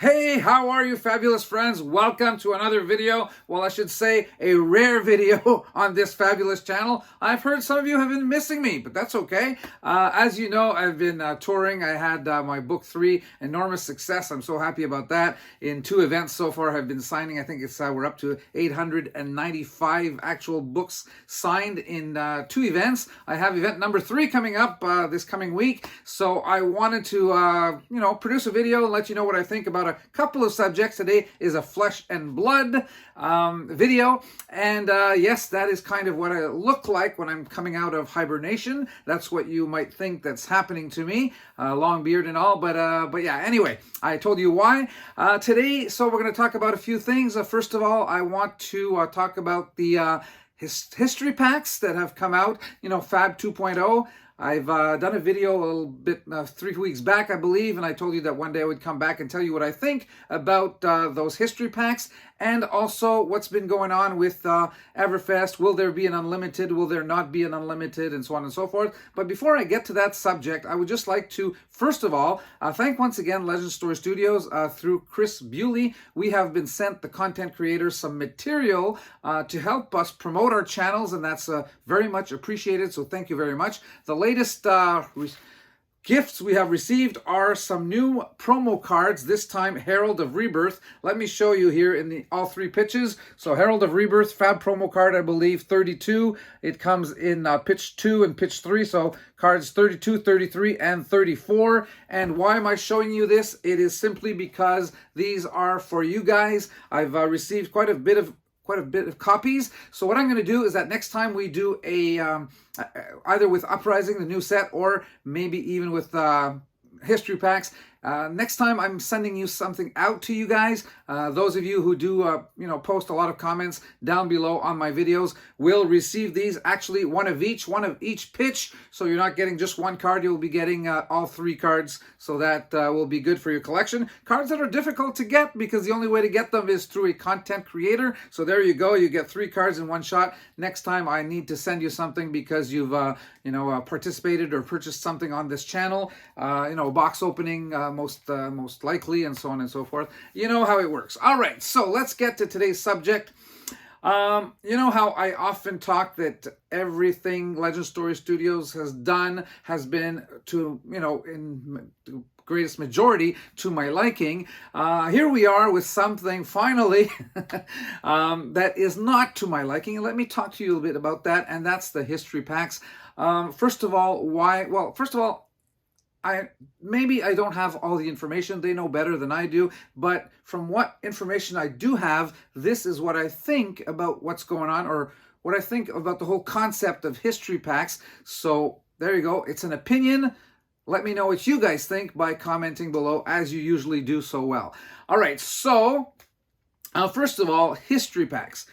Hey, how are you, fabulous friends? Welcome to another video. Well, I should say a rare video on this fabulous channel. I've heard some of you have been missing me, but that's okay. As you know, I've been touring. I had my book 3, enormous success. I'm so happy about that. In 2 events so far, I've been signing. I think it's we're up to 895 actual books signed in 2 events. I have event number 3 coming up this coming week. So I wanted to, produce a video and let you know what I think about a couple of subjects. Today is a flesh and blood video, and yes, that is kind of what I look like when I'm coming out of hibernation. That's what you might think that's happening to me, long beard and all, but yeah, anyway, I told you why today. So we're going to talk about a few things. First of all, I want to talk about the history packs that have come out, Fab 2.0. I've done a video a little bit 3 weeks back, I believe, and I told you that one day I would come back and tell you what I think about those history packs, and also what's been going on with Everfest. Will there be an unlimited? Will there not be an unlimited? And so on and so forth. But before I get to that subject, I would just like to, first of all, thank once again Legend Story Studios. Through Chris Bewley, we have been sent, the content creators, some material to help us promote our channels, and that's very much appreciated, so thank you very much. The latest gifts we have received are some new promo cards, this time Herald of Rebirth. Let me show you here in all 3 pitches. So Herald of Rebirth, Fab promo card, I believe 32. It comes in pitch 2 and pitch 3, so cards 32, 33, and 34. And why am I showing you this? It is simply because these are for you guys. I've received quite a bit of copies. So what I'm going to do is that next time we do a either with Uprising, the new set, or maybe even with history packs, next time I'm sending you something out to you guys. Those of you who do post a lot of comments down below on my videos will receive these, actually one of each pitch, so you're not getting just one card. You'll be getting all 3 cards, so that will be good for your collection. Cards that are difficult to get, because the only way to get them is through a content creator. So there you go, you get 3 cards in one shot. Next time I need to send you something because you've participated or purchased something on this channel, box opening most likely, and so on and so forth. You know how it works. All right, so let's get to today's subject. You know how I often talk that everything Legend Story Studios has done has been to, in the greatest majority, to my liking. Here we are with something finally that is not to my liking. And let me talk to you a little bit about that, and that's the history packs. First of all, why? Well, first of all, maybe I don't have all the information. They know better than I do, but from what information I do have, this is what I think about what's going on, or what I think about the whole concept of history packs. So there you go. It's an opinion. Let me know what you guys think by commenting below, as you usually do so well. All right, so first of all, history packs.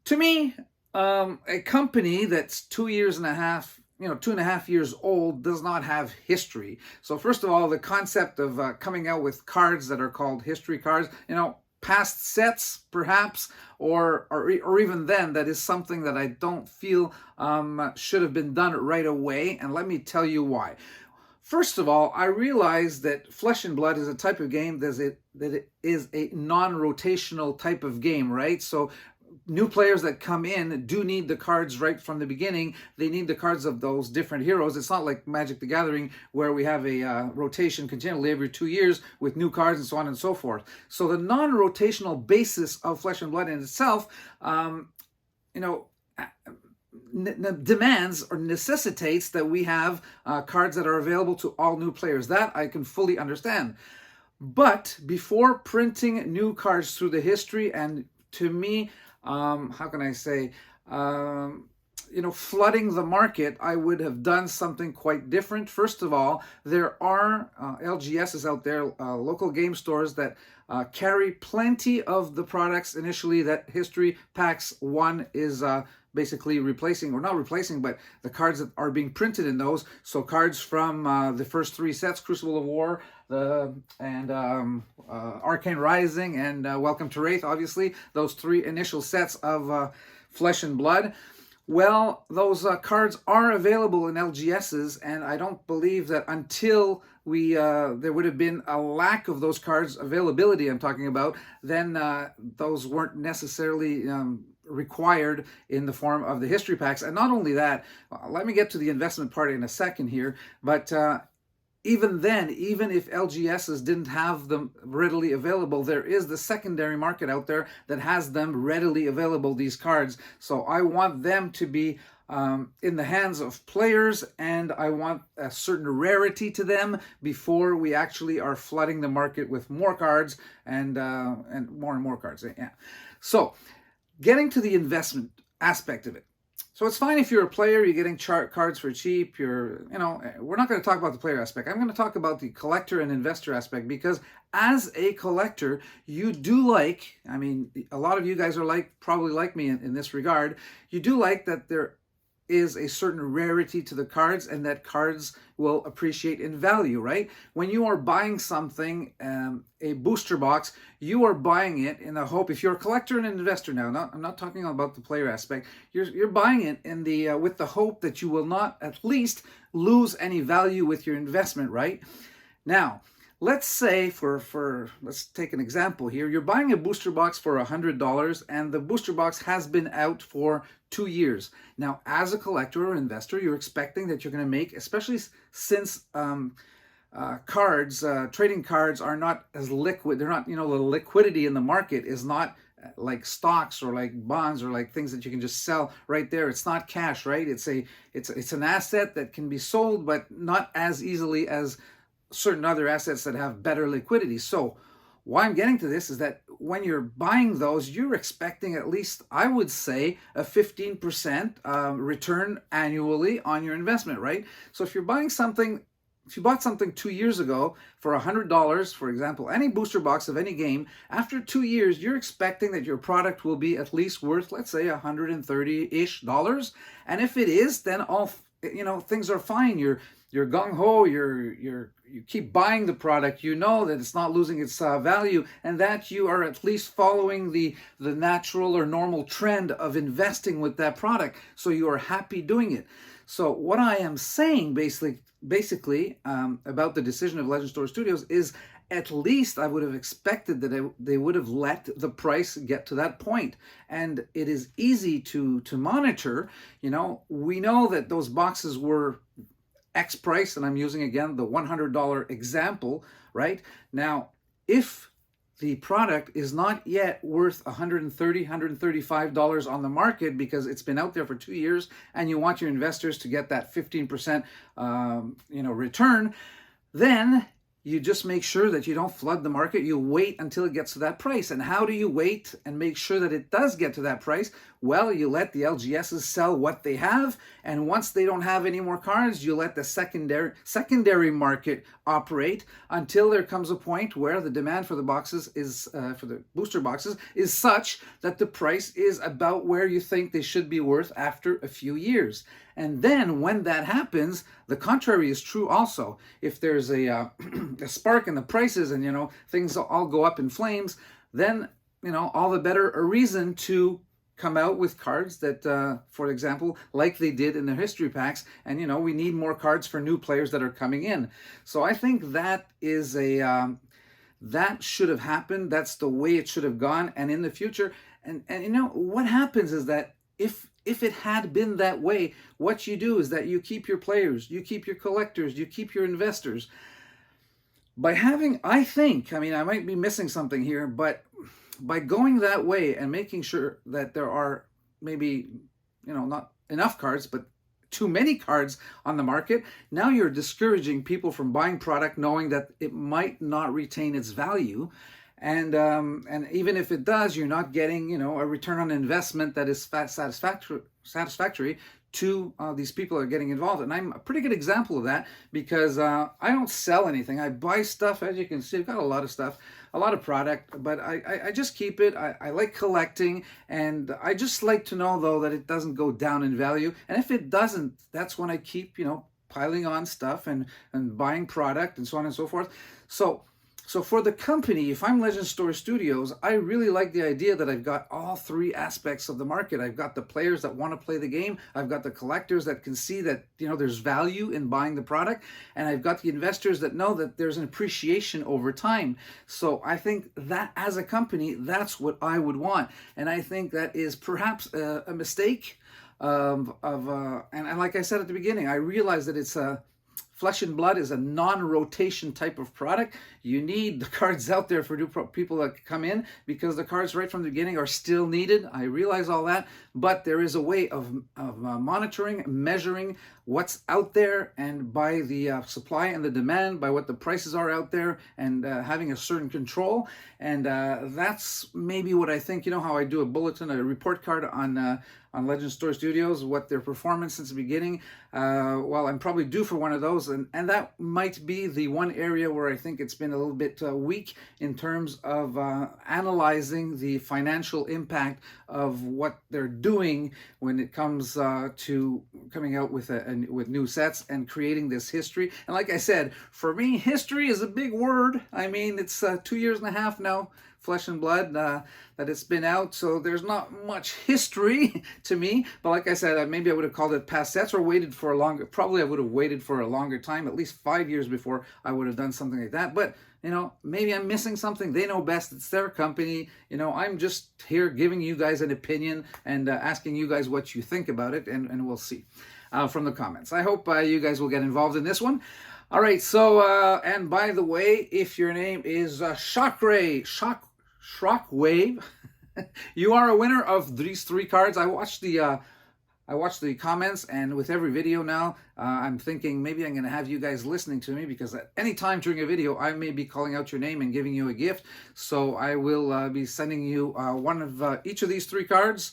To me, a company that's 2.5 years old does not have history. So first of all, the concept of coming out with cards that are called history cards, past sets perhaps, or even then, that is something that I don't feel should have been done right away, and let me tell you why. First of all, I realize that Flesh and Blood is a type of game that it is a non-rotational type of game, right? So new players that come in do need the cards right from the beginning. They need the cards of those different heroes. It's not like Magic the Gathering, where we have a rotation continually every 2 years with new cards and so on and so forth. So the non-rotational basis of Flesh and Blood in itself, demands or necessitates that we have cards that are available to all new players. That I can fully understand. But before printing new cards through the history, and to me, how can I say, flooding the market, I would have done something quite different. First of all, there are LGSs out there, local game stores, that carry plenty of the products initially that History Packs 1 is basically replacing, or not replacing, but the cards that are being printed in those. So cards from the first 3 sets, Crucible of War, Arcane Rising, and Welcome to Wraith, obviously, those 3 initial sets of Flesh and Blood. Well, those cards are available in LGSs, and I don't believe that until there would have been a lack of those cards availability I'm talking about, then those weren't necessarily required in the form of the history packs. And not only that, let me get to the investment part in a second here, but even then, even if LGSs didn't have them readily available, there is the secondary market out there that has them readily available, these cards. So I want them to be in the hands of players, and I want a certain rarity to them before we actually are flooding the market with more cards and more cards. Yeah. So getting to the investment aspect of it. So it's fine if you're a player, you're getting cards for cheap, we're not going to talk about the player aspect. I'm going to talk about the collector and investor aspect, because as a collector, you do like, I mean, a lot of you guys are probably like me in this regard, you do like that there is a certain rarity to the cards and that cards will appreciate in value, right? When you are buying something, a booster box, you are buying it in the hope, if you're a collector and an investor now, I'm not talking about the player aspect, you're buying it in the with the hope that you will not at least lose any value with your investment, right? Now, let's say let's take an example here. You're buying a booster box for $100 and the booster box has been out for 2 years. Now, as a collector or investor, you're expecting that you're going to make, especially since trading cards are not as liquid. They're not, the liquidity in the market is not like stocks or like bonds or like things that you can just sell right there. It's not cash, right? It's an asset that can be sold, but not as easily as certain other assets that have better liquidity. So why I'm getting to this is that when you're buying those, you're expecting at least, I would say, a 15% return annually on your investment, right? So if you're buying something, if you bought something 2 years ago for $100, for example, any booster box of any game, after 2 years, you're expecting that your product will be at least worth, let's say, $130-ish. And if it is, then things are fine. You're gung-ho, you keep buying the product, you know that it's not losing its value, and that you are at least following the natural or normal trend of investing with that product, so you are happy doing it. So what I am saying basically about the decision of Legend Store Studios is, at least I would have expected that they would have let the price get to that point. And it is easy to monitor. We know that those boxes were X price, and I'm using again the $100 example, right? Now, if the product is not yet worth $130, $135 on the market because it's been out there for 2 years, and you want your investors to get that 15% return, then you just make sure that you don't flood the market. You wait until it gets to that price. And how do you wait and make sure that it does get to that price? Well, you let the LGSs sell what they have, and once they don't have any more cards, you let the secondary market operate until there comes a point where the demand for the boxes is for the booster boxes is such that the price is about where you think they should be worth after a few years. And then when that happens, the contrary is true also. If there's a spark in the prices and things all go up in flames, then all the better a reason to come out with cards that, for example, like they did in the history packs, and we need more cards for new players that are coming in. So I think that is that should have happened. That's the way it should have gone. And in the future, and what happens is that if it had been that way, what you do is that you keep your players, you keep your collectors, you keep your investors. By having, I might be missing something here, but by going that way and making sure that there are maybe, not enough cards, but too many cards on the market, now you're discouraging people from buying product knowing that it might not retain its value. And even if it does, you're not getting, a return on investment that is satisfactory to these people that are getting involved. And I'm a pretty good example of that, because I don't sell anything. I buy stuff. As you can see, I've got a lot of stuff, a lot of product, but I just keep it. I like collecting, and I just like to know, though, that it doesn't go down in value. And if it doesn't, that's when I keep, piling on stuff and buying product and so on and so forth. So for the company, if I'm Legend Story Studios, I really like the idea that I've got all three aspects of the market. I've got the players that want to play the game. I've got the collectors that can see that, you know, there's value in buying the product. And I've got the investors that know that there's an appreciation over time. So I think that as a company, that's what I would want. And I think that is perhaps a mistake and like I said at the beginning, I realize that it's a Flesh and Blood is a non-rotation type of product. You need the cards out there for new people that come in, because the cards right from the beginning are still needed. I realize all that, but there is a way of monitoring, measuring what's out there, and by the supply and the demand, by what the prices are out there, and having a certain control. And that's maybe what I think, you know how I do a bulletin, a report card on Legend Story Studios, what their performance since the beginning. Well, I'm probably due for one of those, and that might be the one area where I think it's been a little bit weak in terms of analyzing the financial impact of what they're doing when it comes to coming out with with new sets and creating this history. And like I said, for me, history is a big word. I mean, it's 2.5 years now, Flesh and Blood, that it's been out, so there's not much history to me. But like I said, maybe I would have called it past sets, or waited for a longer, probably I would have waited for a longer time, at least 5 years before I would have done something like that. But you know, maybe I'm missing something. They know best. It's their company. You know, I'm just here giving you guys an opinion and asking you guys what you think about it, and we'll see from the comments. I hope you guys will get involved in this one. All right, so, and by the way, if your name is Shockwave, you are a winner of these 3 cards. I watched the comments, and with every video now, I'm thinking maybe I'm going to have you guys listening to me, because at any time during a video, I may be calling out your name and giving you a gift. So I will be sending you one of each of these 3 cards.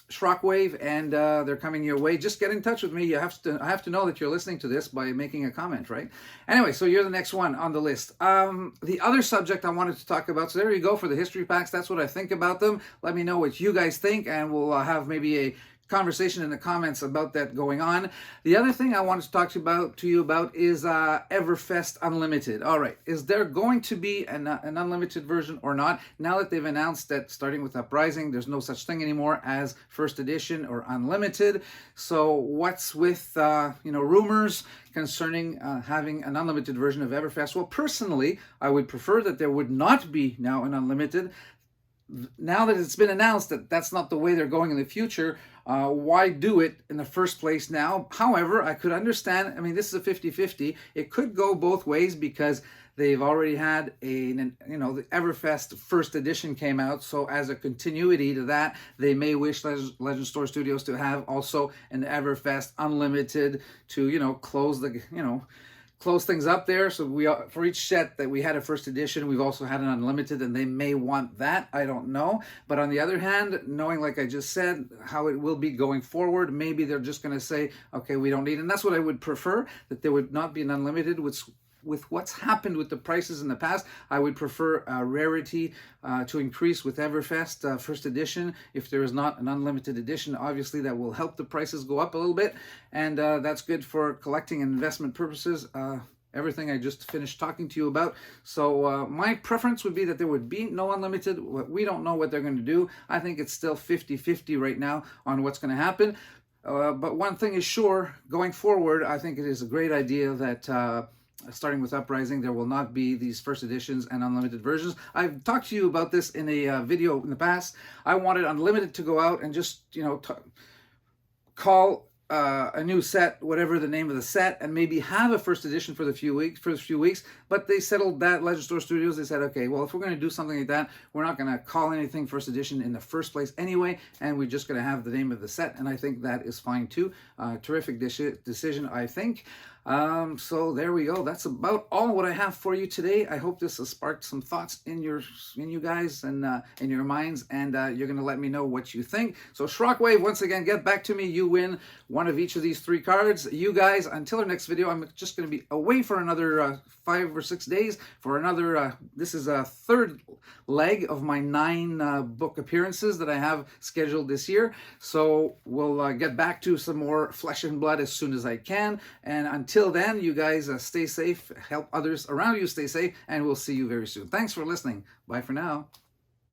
Shockwave, and they're coming your way. Just get in touch with me. I have to know that you're listening to this by making a comment, right? Anyway, so you're the next one on the list. The other subject I wanted to talk about, so there you go for the history packs. That's what I think about them. Let me know what you guys think, and we'll have maybe a conversation in the comments about that going on. The other thing I wanted to talk to you about is Everfest Unlimited. All right, is there going to be an unlimited version or not? Now that they've announced that starting with Uprising, there's no such thing anymore as first edition or unlimited. So what's with you know, rumors concerning having an unlimited version of Everfest? Well, personally, I would prefer that there would not be now an unlimited. Now that it's been announced that that's not the way they're going in the future, why do it in the first place now? However, I could understand, I mean, this is a 50-50. It could go both ways, because they've already had you know, the Everfest first edition came out. So as a continuity to that, they may wish Legend Story Studios to have also an Everfest Unlimited to, you know, close things up there. So we, for each set that we had a first edition, we've also had an unlimited, and they may want that. I don't know. But on the other hand, knowing, like I just said, how it will be going forward, maybe they're just going to say, okay, we don't need it. And that's what I would prefer, that there would not be an unlimited. With what's happened with the prices in the past, I would prefer rarity to increase with Everfest first edition. If there is not an unlimited edition, obviously that will help the prices go up a little bit, and that's good for collecting and investment purposes. Everything I just finished talking to you about. So my preference would be that there would be no unlimited. We don't know what they're going to do. I think it's still 50-50 right now on what's going to happen. But one thing is sure, going forward, I think it is a great idea that starting with Uprising, there will not be these first editions and unlimited versions. I've talked to you about this in a video in the past. I wanted unlimited to go out and just, you know, call a new set, whatever the name of the set, and maybe have a first edition for the first few weeks. But they settled that. Legend Story Studios, they said, okay, well, if we're going to do something like that, we're not going to call anything first edition in the first place anyway, and we're just going to have the name of the set. And I think that is fine too. Terrific decision, I think. So there we go. That's about all what I have for you today. I hope this has sparked some thoughts in you guys and in your minds, and you're going to let me know what you think. So Shockwave, once again, get back to me. You win one of each of these 3 cards. You guys, until our next video, I'm just going to be away for another 5 or 6 days for another, this is a 3rd leg of my 9 book appearances that I have scheduled this year. So we'll get back to some more Flesh and Blood as soon as I can. And until until then, you guys stay safe, help others around you stay safe, and we'll see you very soon. Thanks for listening. Bye for now.